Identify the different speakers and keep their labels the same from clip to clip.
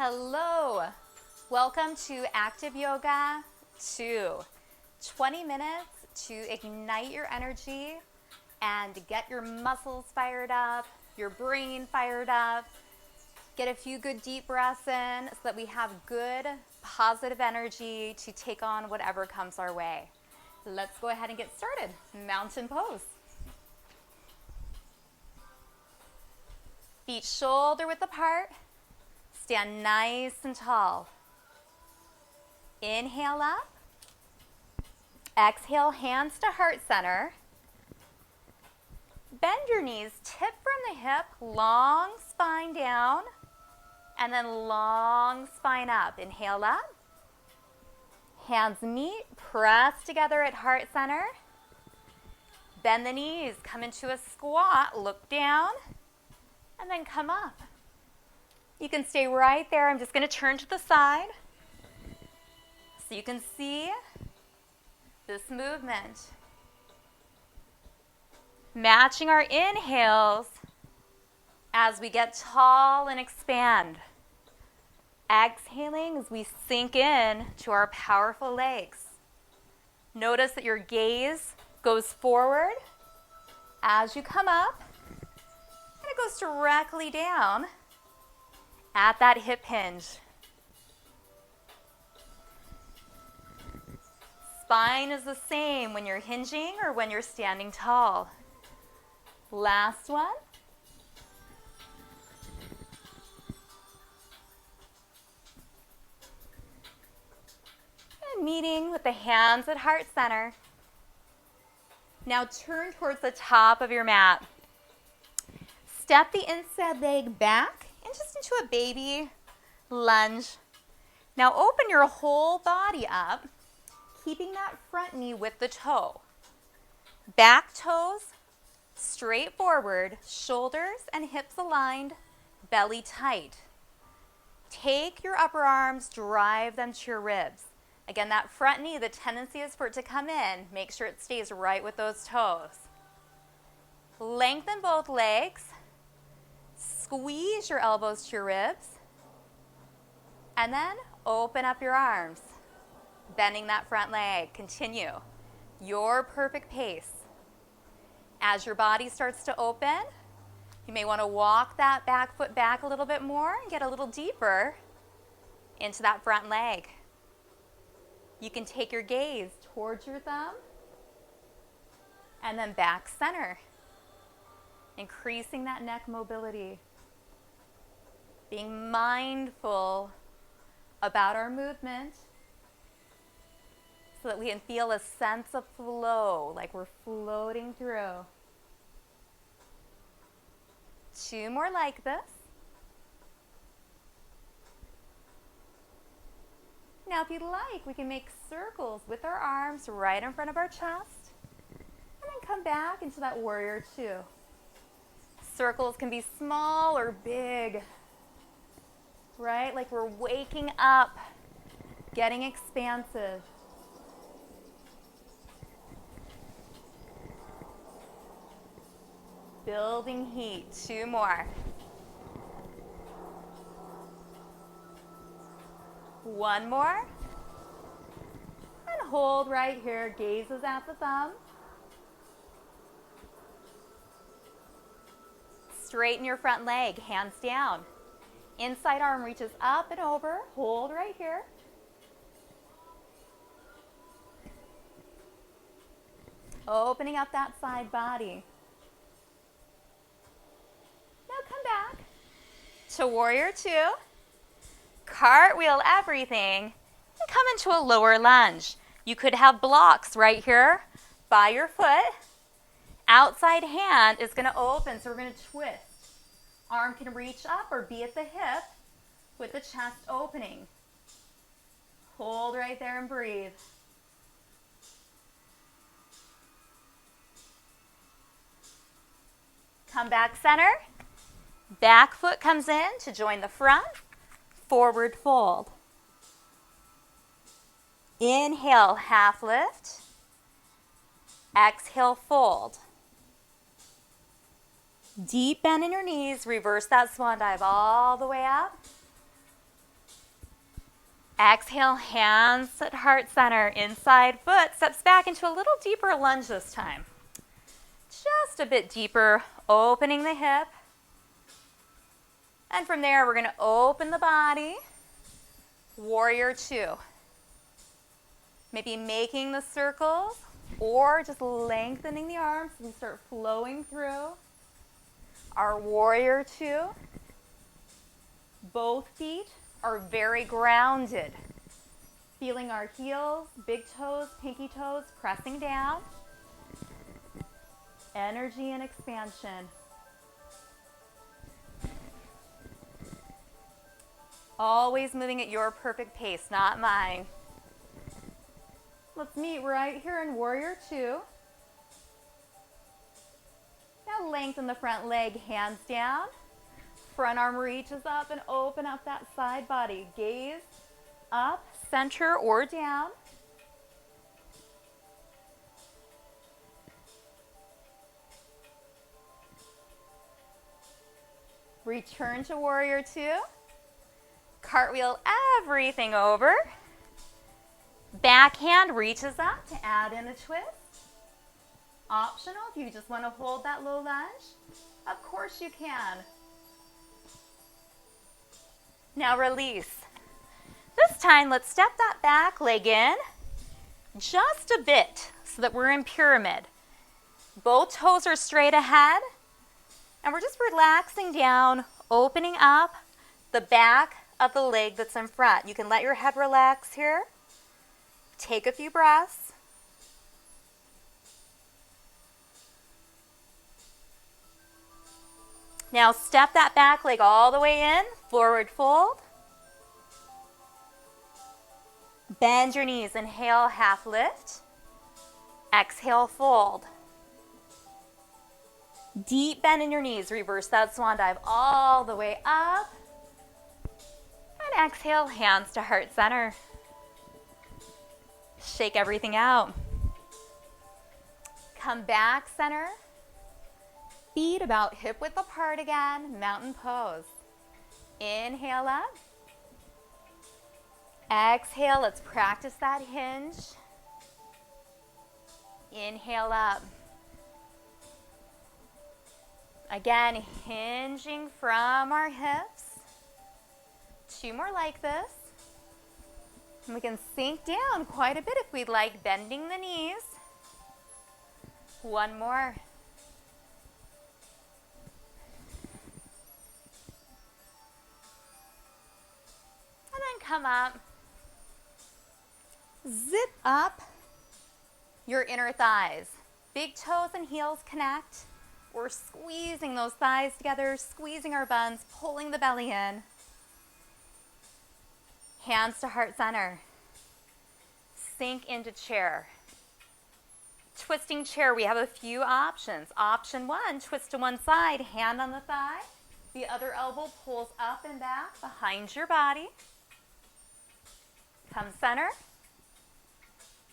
Speaker 1: Hello, welcome to Active Yoga 2. 20 minutes to ignite your energy and get your muscles fired up, your brain fired up, get a few good deep breaths in so that we have good positive energy to take on whatever comes our way. Let's go ahead and get started. Mountain pose. Feet shoulder width apart. Stand nice and tall. Inhale up. Exhale, hands to heart center. Bend your knees, tip from the hip, long spine down, and then long spine up. Inhale up. Hands meet, press together at heart center. Bend the knees, come into a squat, look down, and then come up. You can stay right there. I'm just going to turn to the side so you can see this movement. Matching our inhales as we get tall and expand. Exhaling as we sink in to our powerful legs. Notice that your gaze goes forward as you come up, and it goes directly down at that hip hinge. Spine is the same when you're hinging or when you're standing tall. Last one. And meeting with the hands at heart center. Now turn towards the top of your mat. Step the inside leg back and just into a baby lunge. Now open your whole body up, keeping that front knee with the toe. Back toes straight forward, shoulders and hips aligned, belly tight. Take your upper arms, drive them to your ribs. Again, that front knee, the tendency is for it to come in. Make sure it stays right with those toes. Lengthen both legs. Squeeze your elbows to your ribs. And then open up your arms. Bending that front leg. Continue. Your perfect pace. As your body starts to open, you may want to walk that back foot back a little bit more and get a little deeper into that front leg. You can take your gaze towards your thumb and then back center. Increasing that neck mobility. Being mindful about our movement so that we can feel a sense of flow, like we're floating through. 2 more like this. Now, if you'd like, we can make circles with our arms right in front of our chest, and then come back into that warrior 2. Circles can be small or big, right? Like we're waking up, getting expansive. Building heat. 2 more. 1 more. And hold right here. Gazes at the thumb. Straighten your front leg. Hands down. Inside arm reaches up and over. Hold right here. Opening up that side body. Now come back to warrior 2. Cartwheel everything and come into a lower lunge. You could have blocks right here by your foot. Outside hand is going to open, so we're going to twist. Arm can reach up or be at the hip with the chest opening. Hold right there and breathe. Come back center. Back foot comes in to join the front. Forward fold. Inhale, half lift. Exhale, fold. Deep bend in your knees. Reverse that swan dive all the way up. Exhale, hands at heart center. Inside foot steps back into a little deeper lunge this time. Just a bit deeper, opening the hip. And from there, we're going to open the body. Warrior two. Maybe making the circles or just lengthening the arms and start flowing through. Our warrior two. Both feet are very grounded. Feeling our heels, big toes, pinky toes pressing down. Energy and expansion. Always moving at your perfect pace, not mine. Let's meet right here in warrior two. Now lengthen the front leg, hands down. Front arm reaches up and open up that side body. Gaze up, center, or down. Return to warrior two. Cartwheel everything over. Backhand reaches up to add in a twist. Optional if you just want to hold that low lunge. Of course you can. Now release. This time, let's step that back leg in just a bit so that we're in pyramid. Both toes are straight ahead, and we're just relaxing down, opening up the back of the leg that's in front. You can let your head relax here. Take a few breaths. Now step that back leg all the way in, forward fold. Bend your knees, inhale, half lift. Exhale, fold. Deep bend in your knees, reverse that swan dive all the way up. And exhale, hands to heart center. Shake everything out. Come back center. Feet about hip width apart again, mountain pose. Inhale up. Exhale, let's practice that hinge. Inhale up. Again, hinging from our hips. Two more like this. And we can sink down quite a bit if we'd like, bending the knees. One more. And then come up. Zip up your inner thighs. Big toes and heels connect. We're squeezing those thighs together, squeezing our buns, pulling the belly in. Hands to heart center. Sink into chair. Twisting chair, we have a few options. Option one, twist to one side, hand on the thigh. The other elbow pulls up and back behind your body. Come center.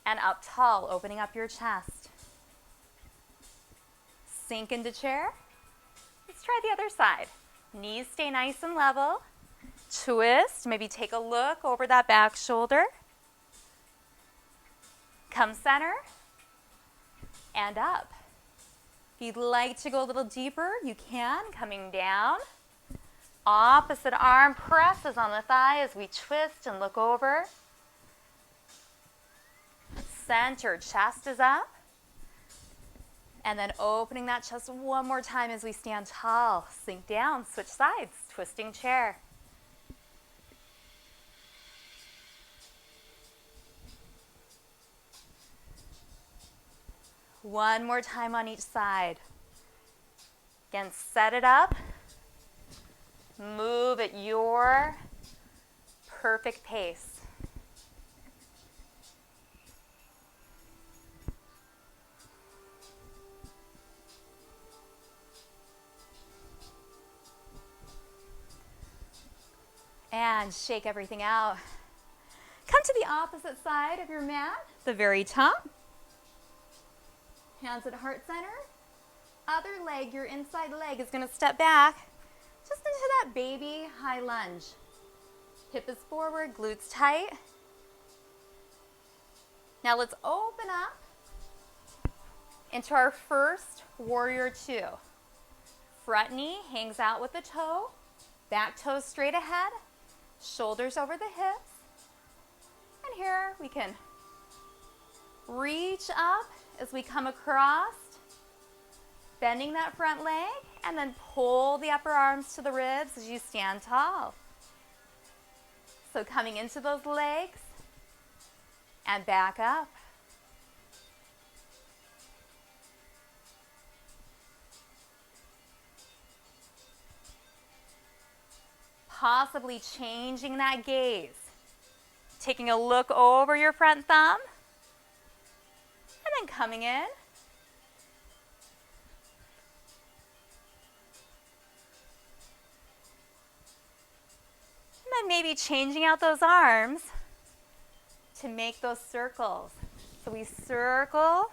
Speaker 1: And up tall, opening up your chest. Sink into chair. Let's try the other side. Knees stay nice and level. Twist, maybe take a look over that back shoulder. Come center. And up. If you'd like to go a little deeper, you can. Coming down. Opposite arm presses on the thigh as we twist and look over. Center, chest is up. And then opening that chest one more time as we stand tall. Sink down, switch sides, twisting chair. One more time on each side. Again, set it up. Move at your perfect pace. And shake everything out. Come to the opposite side of your mat, the very top. Hands at heart center. Other leg, your inside leg is going to step back just into that baby high lunge. Hip is forward, glutes tight. Now let's open up into our first warrior two. Front knee hangs out with the toe, back toe straight ahead, shoulders over the hips. And here we can reach up as we come across, bending that front leg, and then pull the upper arms to the ribs as you stand tall. So coming into those legs and back up. Possibly changing that gaze. Taking a look over your front thumb. And then coming in. And then maybe changing out those arms to make those circles. So we circle,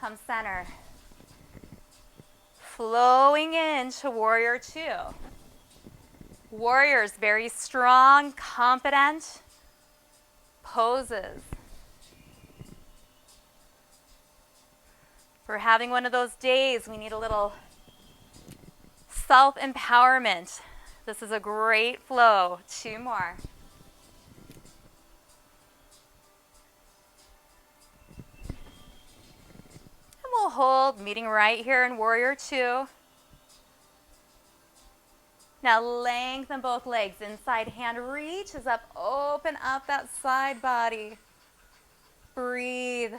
Speaker 1: come center. Flowing into warrior two. Warriors, very strong, confident poses. If we're having one of those days, we need a little self-empowerment. This is a great flow. Two more. And we'll hold, meeting right here in warrior two. Now lengthen both legs. Inside hand reaches up. Open up that side body. Breathe.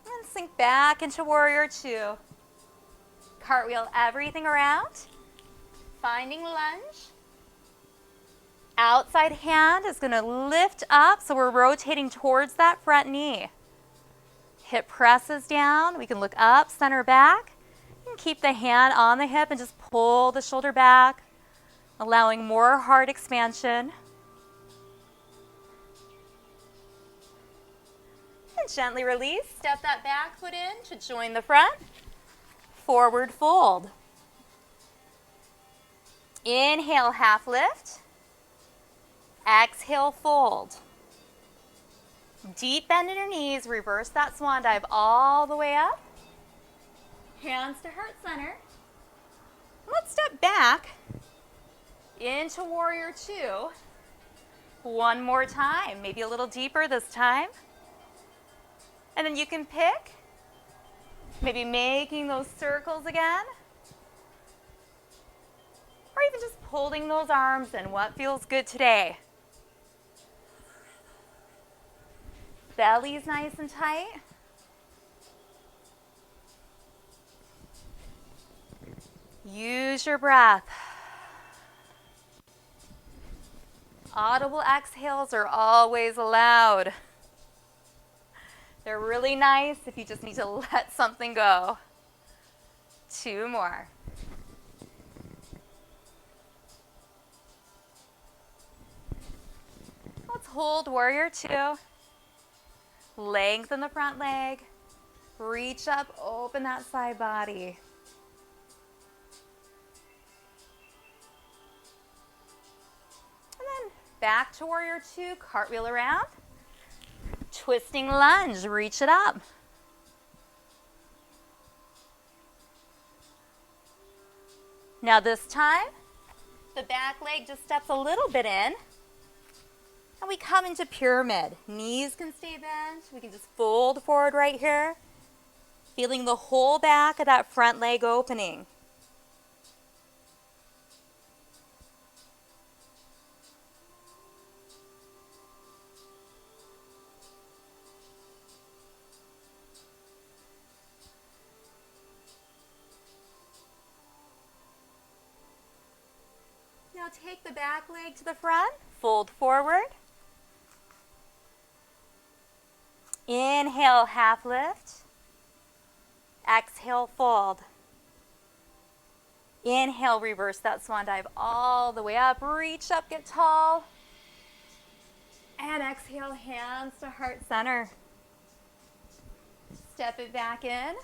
Speaker 1: And sink back into warrior two. Cartwheel everything around. Finding lunge. Outside hand is going to lift up, so we're rotating towards that front knee. Hip presses down. We can look up, center back. And keep the hand on the hip and just pull the shoulder back, allowing more heart expansion. And gently release. Step that back foot in to join the front. Forward fold. Inhale, half lift. Exhale, fold. Deep bend in your knees. Reverse that swan dive all the way up. Hands to heart center. Let's step back into warrior two. One more time. Maybe a little deeper this time. And then you can pick. Maybe making those circles again. Or even just pulling those arms in. What feels good today? Belly's nice and tight. Use your breath. Audible exhales are always allowed. They're really nice if you just need to let something go. Two more. Let's hold warrior two. Lengthen the front leg. Reach up, open that side body. And then back to warrior two, cartwheel around. Twisting lunge, reach it up. Now this time, the back leg just steps a little bit in. And we come into pyramid. Knees can stay bent. We can just fold forward right here. Feeling the whole back of that front leg opening. Now take the back leg to the front. Fold forward. Inhale, half lift. Exhale, fold. Inhale, reverse that swan dive all the way up. Reach up, get tall. And exhale, hands to heart center. Step it back in.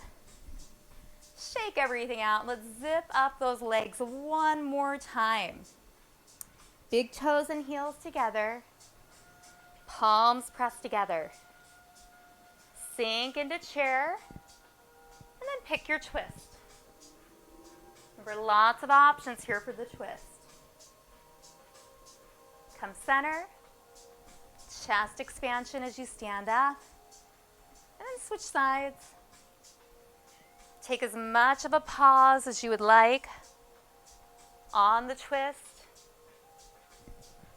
Speaker 1: Shake everything out. Let's zip up those legs one more time. Big toes and heels together. Palms pressed together. Sink into chair. And then pick your twist. Remember, lots of options here for the twist. Come center. Chest expansion as you stand up. And then switch sides. Take as much of a pause as you would like on the twist,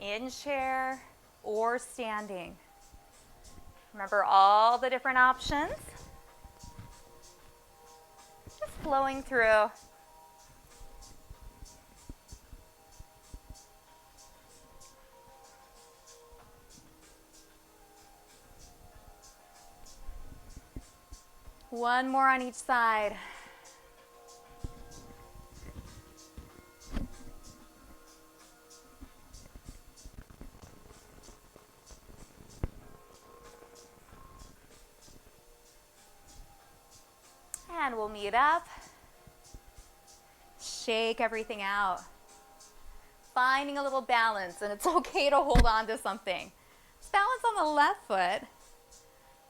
Speaker 1: in chair, or standing. Remember all the different options. Just flowing through. One more on each side. And we'll meet up. Shake everything out. Finding a little balance, and it's okay to hold on to something. Balance on the left foot.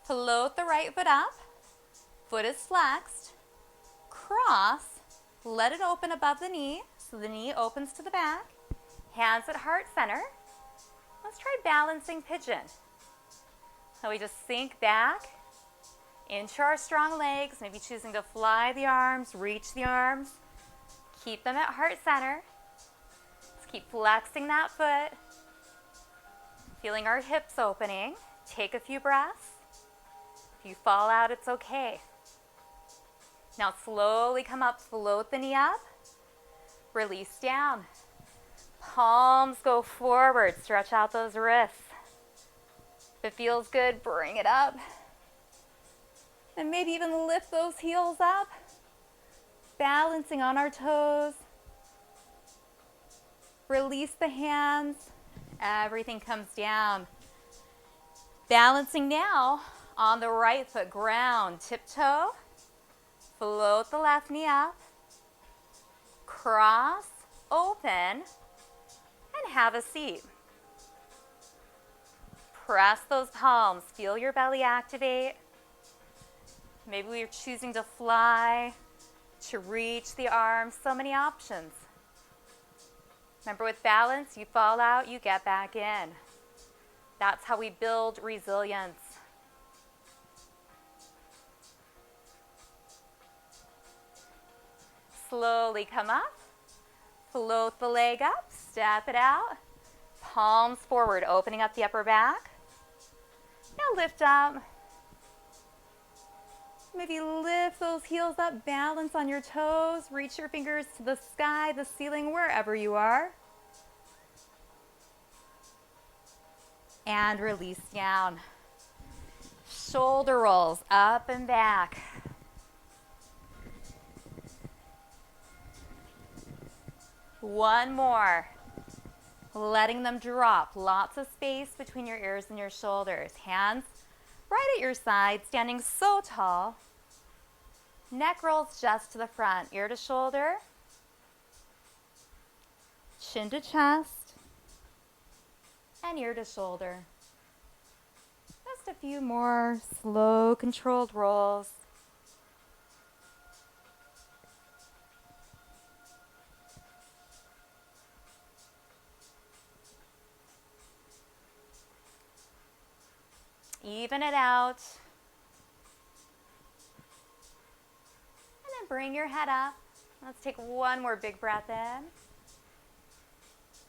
Speaker 1: Float the right foot up. Foot is flexed. Cross. Let it open above the knee, so the knee opens to the back. Hands at heart center. Let's try balancing pigeon. So we just sink back into our strong legs, maybe choosing to fly the arms, reach the arms. Keep them at heart center. Let's keep flexing that foot. Feeling our hips opening. Take a few breaths. If you fall out, it's okay. Now slowly come up, float the knee up. Release down. Palms go forward, stretch out those wrists. If it feels good, bring it up. And maybe even lift those heels up. Balancing on our toes. Release the hands. Everything comes down. Balancing now on the right foot, ground, tiptoe. Float the left knee up. Cross, open, and have a seat. Press those palms. Feel your belly activate. Maybe we're choosing to fly, to reach the arms. So many options. Remember, with balance, you fall out, you get back in. That's how we build resilience. Slowly come up. Float the leg up. Step it out. Palms forward, opening up the upper back. Now lift up. Maybe lift those heels up. Balance on your toes. Reach your fingers to the sky, the ceiling, wherever you are. And release down. Shoulder rolls up and back. One more. Letting them drop. Lots of space between your ears and your shoulders. Hands right at your side, standing so tall. Neck rolls just to the front, ear to shoulder. Chin to chest. And ear to shoulder. Just a few more slow, controlled rolls. Even it out. And then bring your head up. Let's take one more big breath in.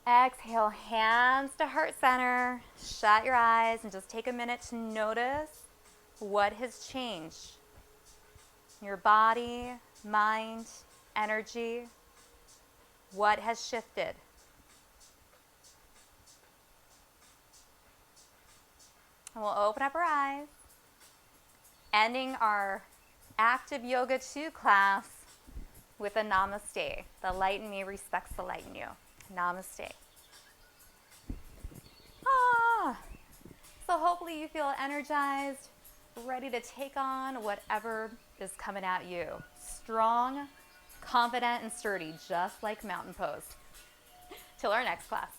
Speaker 1: Exhale, hands to heart center. Shut your eyes and just take a minute to notice what has changed. Your body, mind, energy. What has shifted? And we'll open up our eyes, ending our Active Yoga 2 class with a namaste. The light in me respects the light in you. Namaste. So hopefully you feel energized, ready to take on whatever is coming at you. Strong, confident, and sturdy, just like mountain pose. Till our next class.